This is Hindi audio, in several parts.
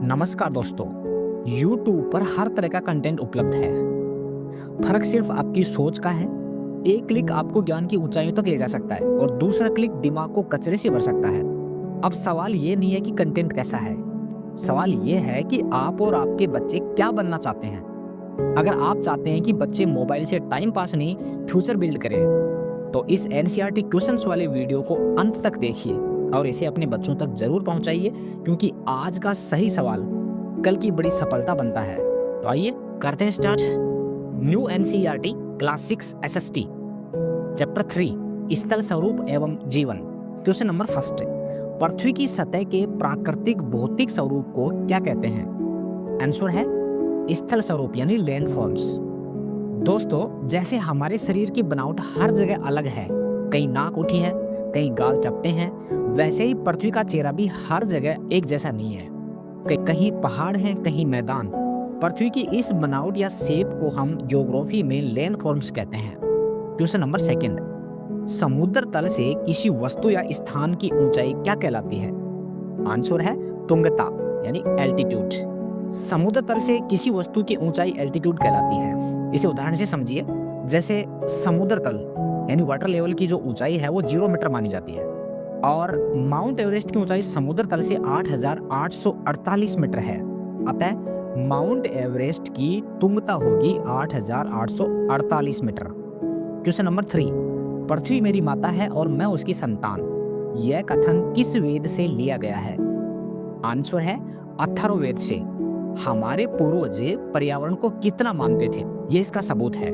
नमस्कार दोस्तों। YouTube पर हर तरह का कंटेंट उपलब्ध है। फर्क सिर्फ आपकी सोच का है। एक क्लिक आपको ज्ञान की ऊंचाइयों तक ले जा सकता है और दूसरा क्लिक दिमाग को कचरे से भर सकता है। अब सवाल ये नहीं है कि कंटेंट कैसा है, सवाल ये है कि आप और आपके बच्चे क्या बनना चाहते हैं। अगर आप चाहते हैं कि बच्चे मोबाइल से टाइम पास नहीं, फ्यूचर बिल्ड करें, तो इस एनसीईआरटी क्वेश्चंस वाले वीडियो को अंत तक देखिए और इसे अपने बच्चों तक जरूर पहुंचाइए, क्योंकि आज का सही सवाल कल की बड़ी सफलता बनता है। तो आइए करते हैं start. New NCERT class 6 SST chapter 3 स्थल स्वरूप एवं जीवन। क्वेश्चन नंबर फर्स्ट, पृथ्वी की सतह के प्राकृतिक भौतिक स्वरूप को क्या कहते हैं? आंसर है स्थल स्वरूप यानी लैंड फॉर्म्स। दोस्तों, जैसे हमारे शरीर की बनावट हर जगह अलग है, कहीं नाक उठी है, कहीं गाल चपटे हैं, वैसे ही पृथ्वी का चेहरा भी हर जगह एक जैसा नहीं है। कहीं पहाड़ हैं, कहीं मैदान। पृथ्वी की इस बनावट या शेप को हम ज्योग्राफी में लैंड फॉर्म्स कहते हैं। क्वेश्चन नंबर सेकंड, समुद्र तल से किसी वस्तु या स्थान की ऊंचाई क्या कहलाती है? आंसर है तुंगता यानी एल्टीट्यूड। समुद्र तल से किसी वस्तु की ऊंचाई एल्टीट्यूड कहलाती है। इसे उदाहरण से समझिए। जैसे समुद्र तल यानी वाटर लेवल की जो ऊंचाई है वो 0 मीटर मानी जाती है और माउंट एवरेस्ट की ऊंचाई समुद्र तल से 8,848 मीटर है। अतः माउंट एवरेस्ट की तुंगता होगी 8,848 मीटर। क्वेश्चन नंबर 3, पृथ्वी मेरी माता है और मैं उसकी संतान, यह कथन किस वेद से लिया गया है? आंसर है अथर्ववेद से। हमारे पूर्वज पर्यावरण को कितना मानते थे, ये इसका सबूत है।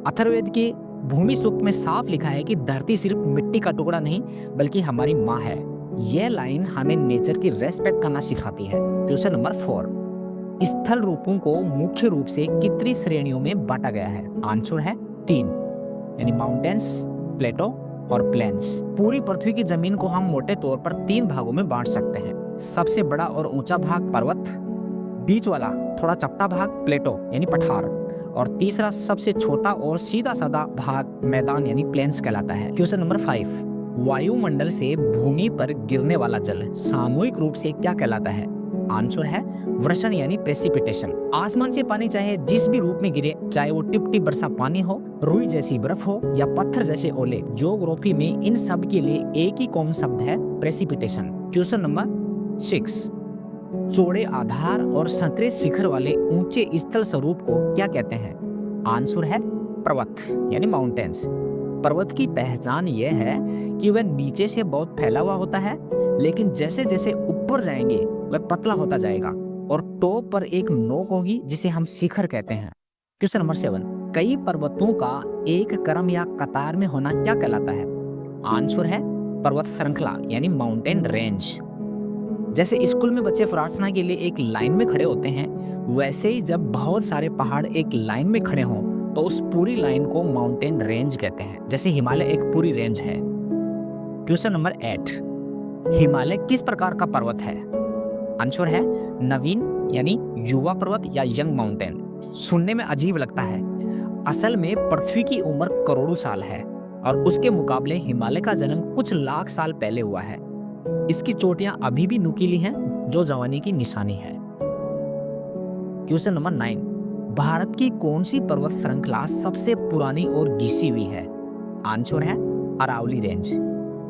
अथर्ववेद की भूमि सूक्त में साफ लिखा है कि धरती सिर्फ मिट्टी का टुकड़ा नहीं बल्कि हमारी माँ है। यह लाइन हमें नेचर की रेस्पेक्ट करना सिखाती है। क्वेश्चन नंबर 4, स्थल रूपों को मुख्य रूप से कितनी श्रेणियों में बांटा गया है? आंसर है 3 यानी माउंटेन्स, प्लेटो और प्लेन्स। पूरी पृथ्वी की जमीन को हम मोटे तौर पर 3 भागों में बांट सकते हैं। सबसे बड़ा और ऊंचा भाग पर्वत, बीच वाला थोड़ा चपटा भाग प्लेटो यानी पठार, और तीसरा सबसे छोटा और सीधा साधा भाग मैदान यानी प्लेन्स कहलाता है। क्वेश्चन नंबर 5, वायुमंडल से भूमि पर गिरने वाला जल सामूहिक रूप से क्या कहलाता है? आंसर है वर्षण यानी प्रेसिपिटेशन। आसमान से पानी चाहे जिस भी रूप में गिरे, चाहे वो टिप टिप बरसा पानी हो, रुई जैसी बर्फ हो या पत्थर जैसे ओले, ज्योग्राफी में इन सब के लिए एक ही कॉमन शब्द है, प्रेसिपिटेशन। क्वेश्चन नंबर 6, चौड़े आधार और संतरे शिखर वाले ऊंचे स्थल स्वरूप को क्या कहते हैं? आंसर है पर्वत यानी माउंटेन्स। पर्वत की पहचान यह है कि वह नीचे से बहुत फैला हुआ होता है, लेकिन जैसे जैसे ऊपर जाएंगे वह पतला होता जाएगा और टॉप पर एक नोक होगी जिसे हम शिखर कहते हैं। क्वेश्चन नंबर 7, कई पर्वतों का एक क्रम या कतार में होना क्या कहलाता है? आंसर है पर्वत श्रृंखला यानी माउंटेन रेंज। जैसे स्कूल में बच्चे प्रार्थना के लिए एक लाइन में खड़े होते हैं, वैसे ही जब बहुत सारे पहाड़ एक लाइन में खड़े हों तो उस पूरी लाइन को माउंटेन रेंज कहते हैं। जैसे हिमालय एक पूरी रेंज है। क्वेश्चन नंबर 8, हिमालय किस प्रकार का पर्वत है? आंसर है नवीन यानी युवा पर्वत या यंग माउंटेन। सुनने में अजीब लगता है, असल में पृथ्वी की उम्र करोड़ों साल है और उसके मुकाबले हिमालय का जन्म कुछ लाख साल पहले हुआ है। इसकी चोटियां अभी भी नुकीली हैं, जो जवानी की निशानी है। क्वेश्चन नंबर 9, भारत की कौन सी पर्वत श्रृंखला सबसे पुरानी और घिसी हुई है? आंसर है अरावली रेंज।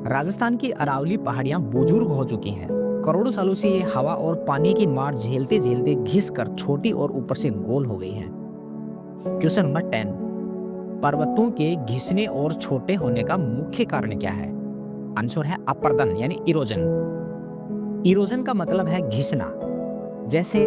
राजस्थान की अरावली पहाड़ियां बुजुर्ग हो चुकी हैं। करोड़ों सालों से ये हवा और पानी की मार झेलते झेलते घिस कर छोटी और ऊपर से गोल हो गई हैं। क्वेश्चन नंबर 10, पर्वतों के घिसने और छोटे होने का मुख्य कारण क्या है? आंसर है अपर्दन यानी इरोजन। इरोजन का मतलब है घिसना। जैसे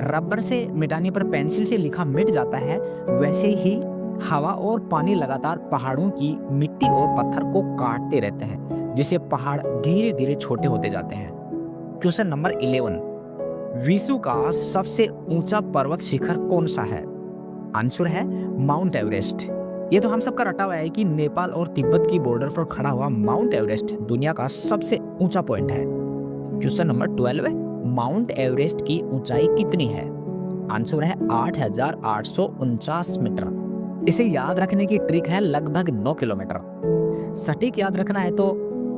रबर से मिटाने पर पेंसिल से लिखा मिट जाता है, वैसे ही हवा और पानी लगातार पहाड़ों की मिट्टी और पत्थर को काटते रहते हैं, जिससे पहाड़ धीरे धीरे छोटे होते जाते हैं। क्वेश्चन नंबर 11, विश्व का सबसे ऊंचा पर्वत शिखर कौन सा है? आंसर है माउंट एवरेस्ट। ये तो हम सबका रटा हुआ है कि नेपाल और तिब्बत की बॉर्डर पर खड़ा हुआ माउंट एवरेस्ट दुनिया का सबसे ऊंचा पॉइंट है। क्वेश्चन नंबर 12, माउंट एवरेस्ट की ऊंचाई कितनी है? आंसर है 8,849 मीटर। इसे याद रखने की ट्रिक है लगभग 9 किलोमीटर। सटीक याद रखना है तो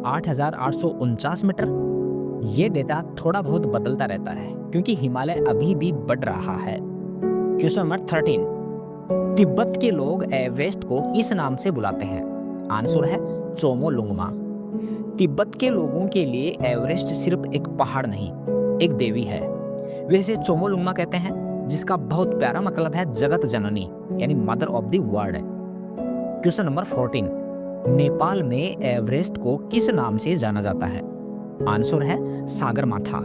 8,849 मीटर ये डेटा थोड़ा बहुत बदलता रहता है क्योंकि हिमालय अभी भी बढ़ रहा है। क्वेश्चन नंबर 13, तिब्बत के लोग एवरेस्ट को किस नाम से बुलाते हैं? आंसर है चोमोलुंगमा। तिब्बत के लोगों के लिए एवरेस्ट सिर्फ एक पहाड़ नहीं, एक देवी है। वे इसे चोमोलुंगमा कहते हैं, जिसका बहुत प्यारा मतलब है जगत जननी, यानी mother of the world. Question number 14, Nepal में एवरेस्ट को किस नाम से जाना जाता है? आंसर है सागरमाथा।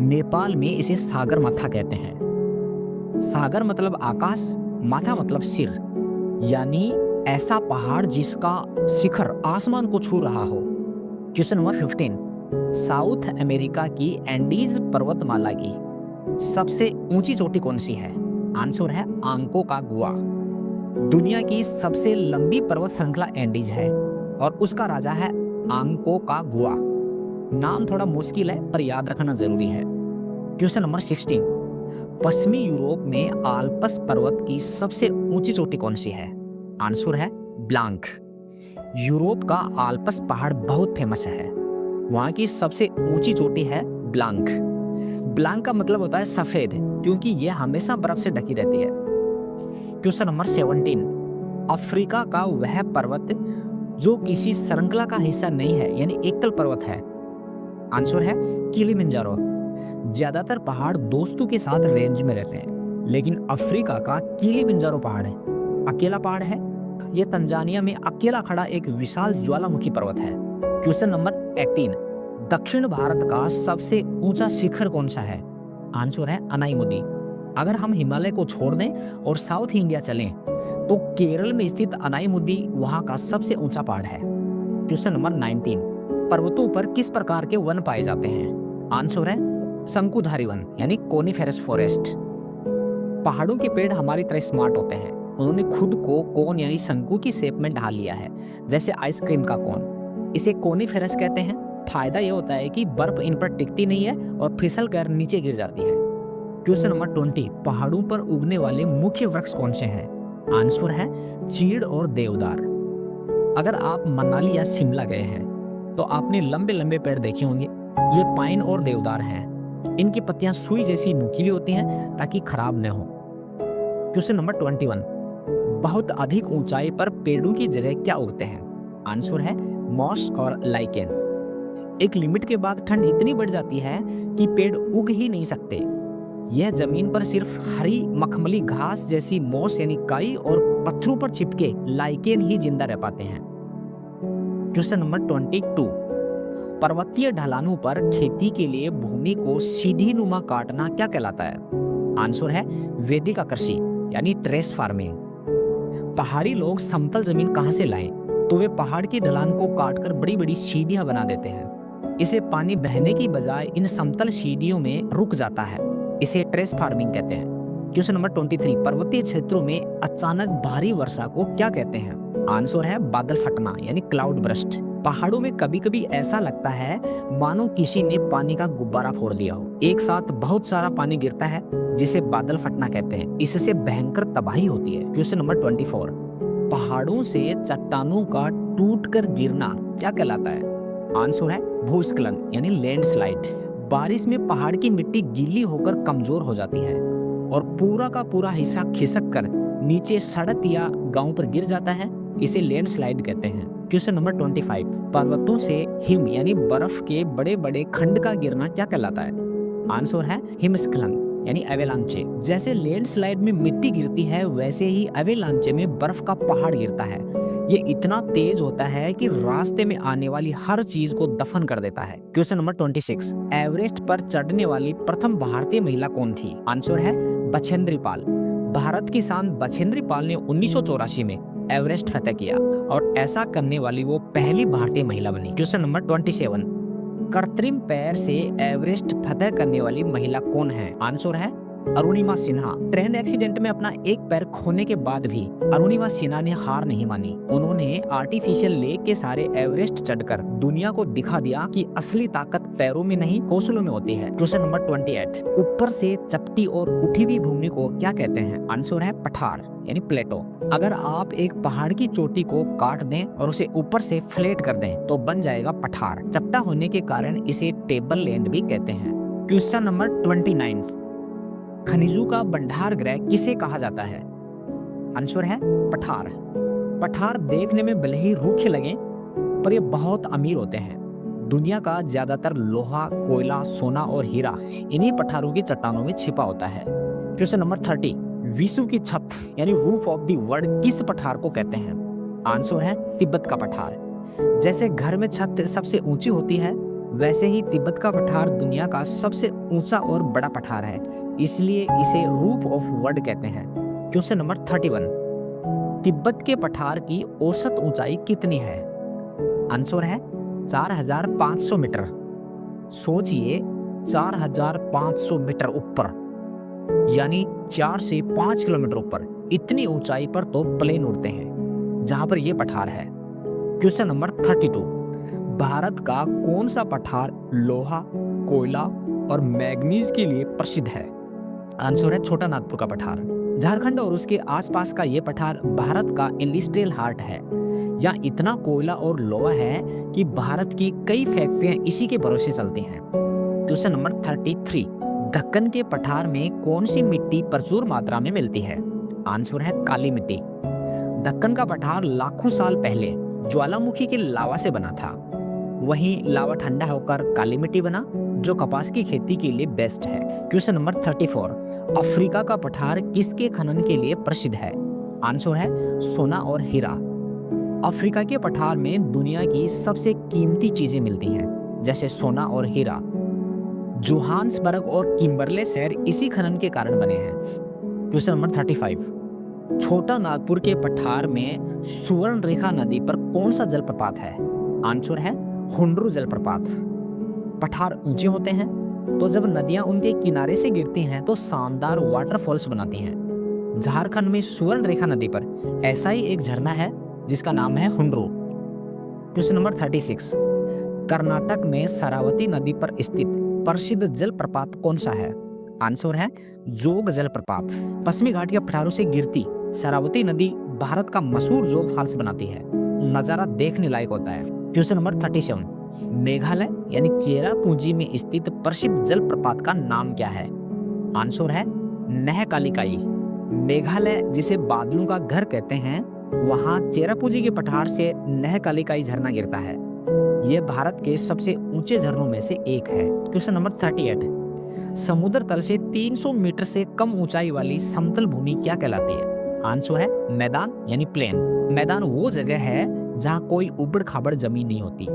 नेपाल में इसे सागरमाथा कहते हैं। सागर मतलब आकाश, माथा मतलब सिर, यानी ऐसा पहाड़ जिसका शिखर आसमान को छू रहा हो। क्वेश्चन नंबर 15, साउथ अमेरिका की एंडीज पर्वतमाला की सबसे ऊंची चोटी कौन सी है? आंसर है आंकोकागुआ। दुनिया की सबसे लंबी पर्वत श्रृंखला एंडीज है और उसका राजा है आंकोकागुआ। नाम थोड़ा मुश्किल है पर याद रखना जरूरी है। क्वेश्चन नंबर 16, पश्चिमी यूरोप में आल्प्स पर्वत की सबसे ऊंची चोटी कौन सी है? आंसर है ब्लांक। यूरोप का आल्प्स पहाड़ बहुत फेमस है। वहां की सबसे ऊंची चोटी है ब्लांक। ब्लांक का मतलब होता है सफेद, क्योंकि यह हमेशा बर्फ से ढकी रहती है। क्वेश्चन नंबर 17, अफ्रीका का वह पर्वत जो किसी श्रृंखला का हिस्सा नहीं है, यानी एकल पर्वत है। आंसर है किलिमंजारो। ज्यादातर पहाड़ दोस्तों के साथ रेंज में रहते हैं, लेकिन अफ्रीका का किलिमंजारो पहाड़ है, अकेला पहाड़ है। यह तंजानिया में अकेला खड़ा एक विशाल ज्वालामुखी पर्वत है। क्वेश्चन नंबर 18, दक्षिण भारत का सबसे ऊंचा शिखर कौन सा है? आंसर है अनाईमुदी। अगर हम हिमालय को छोड़ दें और साउथ इंडिया चलें तो केरल में स्थित अनाईमुदी वहां का सबसे ऊंचा पहाड़ है। क्वेश्चन नंबर 19, पर्वतों पर किस प्रकार के वन पाए जाते हैं? आंसर है शंकुधारी वन, यानी कोनिफेरस फॉरेस्ट। पहाड़ों के पेड़ हमारी तरह स्मार्ट होते हैं। उन्होंने खुद को कोन यानी शंकु की शेप में ढाल लिया है, जैसे आइसक्रीम का कोन। इसे कोनिफेरस कहते हैं। फायदा यह होता है कि बर्फ इन पर टिकती नहीं है और फिसल कर नीचे गिर जाती है। क्वेश्चन नंबर 20, पहाड़ों पर उगने वाले मुख्य वृक्ष कौन से हैं? आंसर है चीड़ और देवदार। अगर आप मनाली या शिमला गए हैं तो आपने लंबे लंबे पेड़ देखे होंगे। ये पाइन और देवदार हैं। इनकी पत्तियां सुई जैसी नुकीली होती हैं ताकि खराब न हो। क्वेश्चन नंबर 21, बहुत अधिक ऊंचाई पर पेड़ों की जगह क्या उगते हैं? आंसर है मॉस और लाइकेन। एक लिमिट के बाद ठंड इतनी बढ़ जाती है कि पेड़ उग ही नहीं सकते। यह जमीन पर सिर्फ हरी मखमली घास जैसी मॉस यानी काई और पत्थरों पर चिपके लाइकेन ही जिंदा रह पाते हैं। क्वेश्चन नंबर 22, पर्वतीय ढलानों पर खेती के लिए भूमि को सीधी नुमा काटना क्या कहलाता है? आंसर है वैदिक कृषि, यानी टेरेस फार्मिंग। पहाड़ी लोग समतल जमीन कहां से लाएं? तो वे पहाड़ की ढलान को काटकर बड़ी बड़ी सीढ़ियां बना देते हैं। इसे पानी बहने की बजाय इन समतल सीढ़ियों में रुक जाता है। इसे टेरेस फार्मिंग कहते हैं। क्वेश्चन नंबर 23, पर्वतीय क्षेत्रों में अचानक भारी वर्षा को क्या कहते हैं? आंसर है बादल फटना, यानी क्लाउड बर्स्ट। पहाड़ों में कभी कभी ऐसा लगता है मानो किसी ने पानी का गुब्बारा फोड़ दिया हो। एक साथ बहुत सारा पानी गिरता है, जिसे बादल फटना कहते हैं। इससे भयंकर तबाही होती है। क्वेश्चन नंबर 24, पहाड़ों से चट्टानों का टूटकर गिरना क्या कहलाता है? आंसर है भूस्खलन, यानी लैंडस्लाइड। बारिश में पहाड़ की मिट्टी गीली होकर कमजोर हो जाती है और पूरा का पूरा हिस्सा खिसक कर नीचे सड़क या गांव पर गिर जाता है। इसे लैंडस्लाइड कहते हैं। क्वेश्चन नंबर 25, पर्वतों से हिम यानी बर्फ के बड़े बड़े खंड का गिरना क्या कहलाता है? आंसर है हिमस्खलन, यानी एवेलांचे। जैसे लैंडस्लाइड में मिट्टी गिरती है, वैसे ही एवेलांचे में बर्फ का पहाड़ गिरता है। ये इतना तेज होता है कि रास्ते में आने वाली हर चीज को दफन कर देता है। क्वेश्चन नंबर 26, एवरेस्ट पर चढ़ने वाली प्रथम भारतीय महिला कौन थी? आंसर है बछेंद्री पाल। भारत की शान बछेंद्री पाल ने 1984 में एवरेस्ट फतेह किया और ऐसा करने वाली वो पहली भारतीय महिला बनी। क्वेश्चन नंबर 27, कृत्रिम पैर से एवरेस्ट फतेह करने वाली महिला कौन है? आंसर है अरुणिमा सिन्हा। ट्रेन एक्सीडेंट में अपना एक पैर खोने के बाद भी अरुणिमा सिन्हा ने हार नहीं मानी। उन्होंने आर्टिफिशियल लेग के सहारे एवरेस्ट चढ़कर दुनिया को दिखा दिया कि असली ताकत पैरों में नहीं कौशलों में होती है। क्वेश्चन नंबर 28, ऊपर से चपटी और उठी हुई भूमि को क्या कहते हैं? आंसर है पठार यानी प्लेटो। अगर आप एक पहाड़ की चोटी को काट दें और उसे ऊपर से फ्लैट कर दें तो बन जाएगा पठार। चपटा होने के कारण इसे टेबल लैंड भी कहते हैं। क्वेश्चन नंबर 29, खनिजों का भंडार गृह किसे कहा जाता है? आंसर है पठार। पठार देखने में भले ही रूखे लगे पर ये बहुत अमीर होते हैं। दुनिया का ज्यादातर लोहा, कोयला, सोना और हीरा इन्हीं पठारों की चट्टानों में छिपा होता है। क्वेश्चन नंबर 30, विश्व की छत यानी रूफ ऑफ द वर्ल्ड किस पठार को कहते हैं? आंसर है तिब्बत का पठार। जैसे घर में छत सबसे ऊंची होती है वैसे ही तिब्बत का पठार दुनिया का सबसे ऊंचा और बड़ा पठार है, इसलिए इसे रूफ ऑफ वर्ल्ड कहते हैं। क्वेश्चन नंबर 31, तिब्बत के पठार की औसत ऊंचाई कितनी है? आंसर है 4500 मीटर। सोचिए 4500 मीटर ऊपर यानी 4 से 5 किलोमीटर ऊपर, इतनी ऊंचाई पर तो प्लेन उड़ते हैं जहां पर यह पठार है। क्वेश्चन नंबर 32, भारत का कौन सा पठार लोहा, कोयला और मैग्नीज के लिए प्रसिद्ध है? आंसर है छोटा नागपुर का पठार। झारखंड और उसके आसपास का ये पठार भारत का इंडस्ट्रियल हार्ट है। यहाँ इतना कोयला और लोहा है कि भारत की कई फैक्ट्रियां इसी के भरोसे चलती हैं। क्वेश्चन नंबर 33, दक्कन के पठार में कौन सी मिट्टी प्रचुर मात्रा में मिलती है? आंसर है काली मिट्टी। दक्कन का पठार लाखों साल पहले ज्वालामुखी के लावा से बना था। वहीं लावा ठंडा होकर काली मिट्टी बना जो कपास की खेती के लिए बेस्ट है। क्वेश्चन नंबर 34, अफ्रीका का पठार किसके खनन के लिए प्रसिद्ध है? आंसर है सोना और हीरा। अफ्रीका के पठार में दुनिया की सबसे कीमती चीजें मिलती हैं जैसे सोना और हीरा। जोहान्सबर्ग और किम्बरले शहर इसी खनन के कारण बने हैं। क्वेश्चन नंबर 35, छोटा नागपुर के पठार में सुवर्ण रेखा नदी पर कौन सा जलप्रपात है? आंसर है हुंड्रू जलप्रपात। पठार ऊंचे होते हैं तो जब नदियां उनके किनारे से गिरती हैं तो शानदार वाटरफॉल्स बनाती हैं। झारखंड में सुवर्ण रेखा नदी पर ऐसा ही एक झरना है जिसका नाम है हुंड्रू। क्वेश्चन नंबर 36, कर्नाटक में शरावती नदी पर स्थित प्रसिद्ध जलप्रपात कौन सा है? आंसर है जोग जलप्रपात। पश्चिमी घाट के पठारों से गिरती शरावती नदी भारत का मशहूर जोग फॉल्स बनाती है। नजारा देखने लायक होता है। क्वेश्चन नंबर 37, मेघालय यानी चेरापूंजी में स्थित प्रसिद्ध जलप्रपात का नाम क्या है? आंसर है नहकालिकाई। मेघालय जिसे बादलों का घर कहते हैं वहां चेरापूंजी के पठार से नहकालिकाई झरना गिरता है। यह भारत के सबसे ऊंचे झरनों में से एक है। क्वेश्चन नंबर 38, समुद्र तल से 300 मीटर से कम ऊंचाई वाली समतल भूमि क्या कहलाती है? आंसर है मैदान यानी प्लेन। मैदान वो जगह है जहां कोई उबड़ खाबड़ जमीन नहीं होती।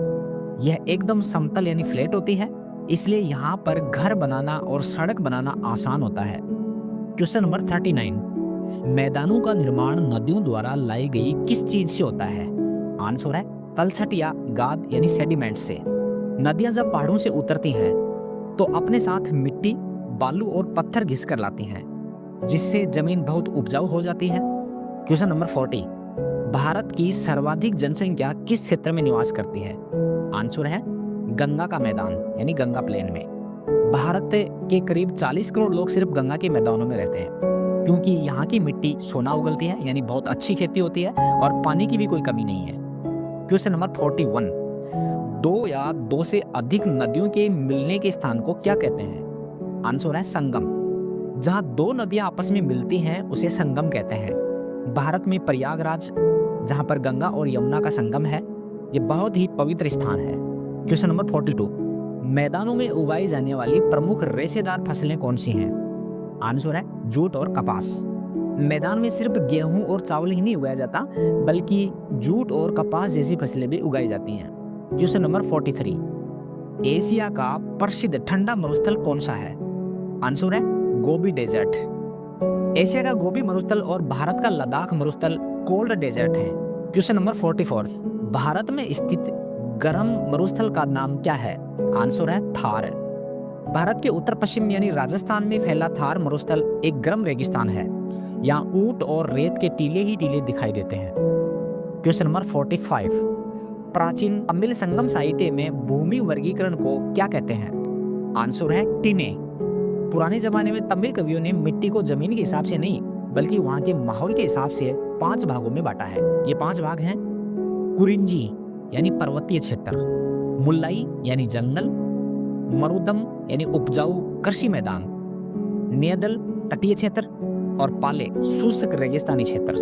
यह एकदम समतल यानी फ्लैट होती है, इसलिए यहाँ पर घर बनाना और सड़क बनाना आसान होता है। क्वेश्चन नंबर 39, मैदानों का निर्माण नदियों द्वारा लाई गई किस चीज से होता है? आंसर है तलछट या गाद यानी सेडिमेंट से। नदियां जब पहाड़ों से उतरती हैं तो अपने साथ मिट्टी, बालू और पत्थर घिस कर लाती हैं, जिससे जमीन बहुत उपजाऊ हो जाती है। क्वेश्चन नंबर 40, भारत की सर्वाधिक जनसंख्या किस क्षेत्र में निवास करती है? आंसर है गंगा का मैदान यानी गंगा प्लेन में। भारत के करीब 40 करोड़ लोग सिर्फ गंगा के मैदानों में रहते हैं क्योंकि यहाँ की मिट्टी सोना उगलती है यानी बहुत अच्छी खेती होती है और पानी की भी कोई कमी नहीं है। क्वेश्चन नंबर 41, दो या दो से अधिक नदियों के मिलने के स्थान को क्या कहते हैं? आंसर है संगम। जहाँ दो नदियां आपस में मिलती हैं उसे संगम कहते हैं। भारत में प्रयागराज जहाँ पर गंगा और यमुना का संगम है, ये बहुत ही पवित्र स्थान है। क्वेश्चन नंबर 42, मैदानों में उगाई जाने वाली प्रमुख रेशेदार फसलें कौन सी हैं? आंसर है जूट और कपास। मैदान में सिर्फ गेहूं और चावल ही नहीं उगाया जाता बल्कि जूट और कपास जैसी फसलें भी उगाई जाती हैं। क्वेश्चन नंबर 43, एशिया का प्रसिद्ध ठंडा मरुस्थल कौन सा है? आंसर है गोबी डेजर्ट। एशिया का गोबी मरुस्थल और भारत का लद्दाख मरुस्थल कोल्ड डेजर्ट है। क्वेश्चन नंबर 44, भारत में स्थित गर्म मरुस्थल का नाम क्या है? आंसर है थार। भारत के उत्तर पश्चिम यानी राजस्थान में फैला थार मरुस्थल एक गर्म रेगिस्तान है। यहाँ ऊंट और रेत के टीले ही टीले दिखाई देते हैं। क्वेश्चन नंबर 45, प्राचीन तमिल संगम साहित्य में भूमि वर्गीकरण को क्या कहते हैं? आंसर है टिने। पुराने जमाने में तमिल कवियों ने मिट्टी को जमीन के हिसाब से नहीं बल्कि वहां के माहौल के हिसाब से 5 भागों में बांटा है। ये 5 भाग हैं: कुरिंजी यानी पर्वतीय क्षेत्र, मुल्लाई यानी जंगल, मरुदम यानी उपजाऊ कृषि मैदान, नेदल तटीय क्षेत्र और पाले शुष्क रेगिस्तानी क्षेत्र।